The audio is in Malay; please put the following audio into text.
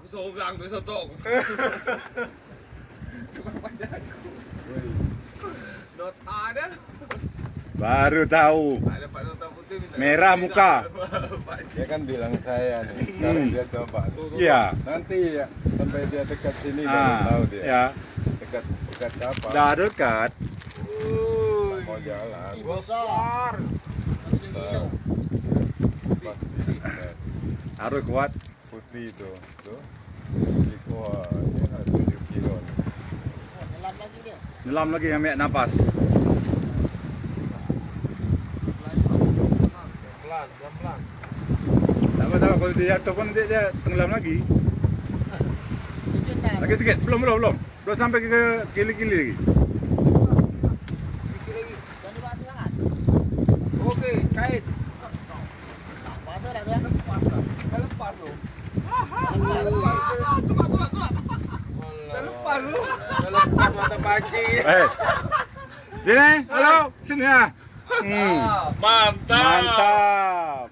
seorang tu sotong. Nota dah. Baru tahu. Ada Pak Nota Putih minta. Merah muka. Dia kan bilang saya nih, sekarang dia coba. Iya. Nanti ya, sampai dia dekat sini baru tahu dia. Ya. Dekat apa? Dah dekat. Mau jalan. Besar. Harus kuat. Putih itu, tuh. Wah, ini ada 7 kilo. Nyelam lagi dia. Nyelam lagi ambil napas. Pelan. Tak apa kalau dia jatuh pun dia tenggelam lagi. Lagi sikit. Belum sampai ke kili-kili lagi. Jangan dibawa sangat. Okey, kait. Pasal dah dia. Lepas tu. Tumak. Lepas tu. Lepas mata pancing. Sini, halo, sini ya. Mantap. Mantap.